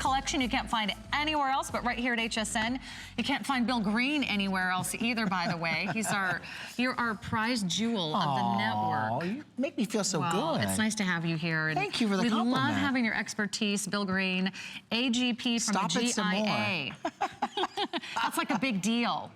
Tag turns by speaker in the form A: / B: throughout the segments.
A: collection you can't find anywhere else, but right here at HSN. You can't find Bill Green anywhere else either, by the way. You're our prized jewel of the network.
B: You make me feel so good.
A: It's nice to have you here. And
B: thank you for the compliment.
A: We love having your expertise, Bill Green, AGP from the GIA. That's like a big deal.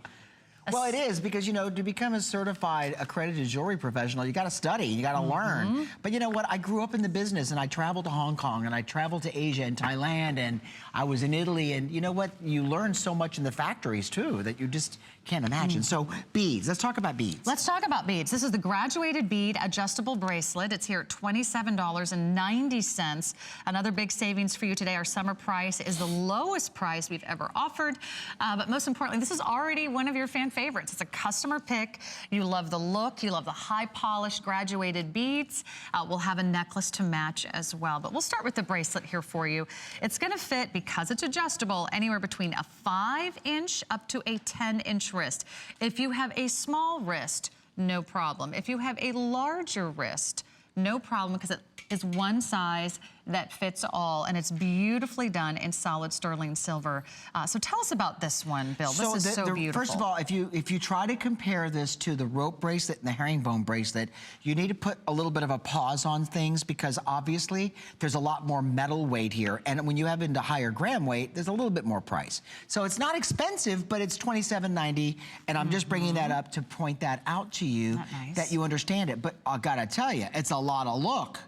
B: Well, it is, because, you know, to become a certified accredited jewelry professional, you got to study, you got to learn. But you know what? I grew up in the business, and I traveled to Hong Kong, and I traveled to Asia and Thailand, and I was in Italy, and you know what? You learn so much in the factories, too, that you just can't imagine. So, beads. Let's talk about beads.
A: Let's talk about beads. This is the graduated bead adjustable bracelet. It's here at $27.90. Another big savings for you today. Our summer price is the lowest price we've ever offered. But most importantly, this is already one of your fan favorites. It's a customer pick. You love the look. You love the high polished graduated beads. We'll have a necklace to match as well. But we'll start with the bracelet here for you. It's going to fit, because it's adjustable, anywhere between a 5-inch up to a 10-inch wrist. If you have a small wrist, no problem. If you have a larger wrist, no problem, because it is one size that fits all, and it's beautifully done in solid sterling silver. So tell us about this one, Bill. This is so beautiful.
B: First of all, if you try to compare this to the rope bracelet and the herringbone bracelet, you need to put a little bit of a pause on things, because obviously there's a lot more metal weight here, and when you have into higher gram weight, there's a little bit more price. So it's not expensive, but it's $27.90, and I'm just bringing that up to point that out to you, that you understand it. But I gotta tell you, it's a lot of look.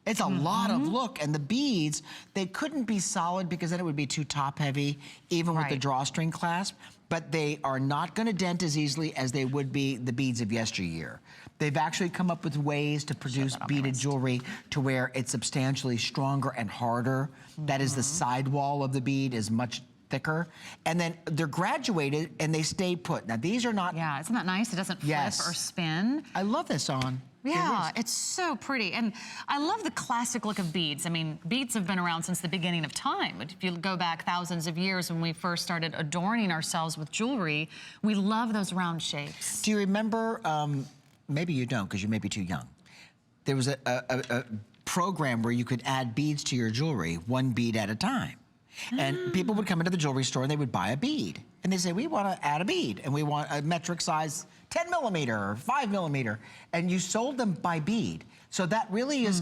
B: It's a lot of look, and the beads, they couldn't be solid, because then it would be too top heavy, even with the drawstring clasp, but they are not gonna dent as easily as they would be the beads of yesteryear. They've actually come up with ways to produce beaded jewelry to where it's substantially stronger and harder. That is, the sidewall of the bead is much thicker, and then they're graduated and they stay put. Now these are not...
A: Yeah, isn't that nice? It doesn't flip or spin.
B: I love this on.
A: Yeah, it's so pretty. And I love the classic look of beads. I mean, beads have been around since the beginning of time. If you go back thousands of years when we first started adorning ourselves with jewelry, we love those round shapes.
B: Do you remember, maybe you don't, because you may be too young, there was a program where you could add beads to your jewelry, one bead at a time. And people would come into the jewelry store and they would buy a bead. And they say, we want to add a bead, and we want a metric size 10 millimeter or 5 millimeter. And you sold them by bead. So that really is,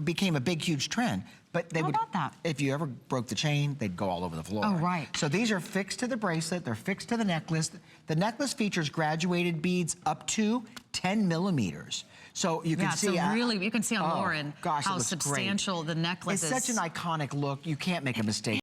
B: became a big, huge trend. But they would, if you ever broke the chain, they'd go all over the floor.
A: Oh, right.
B: So these are fixed to the bracelet, they're fixed to the necklace. The necklace features graduated beads up to 10 millimeters. So you can see...
A: so really, you can see on Lauren how substantial the necklace is.
B: It's such an iconic look, you can't make a mistake.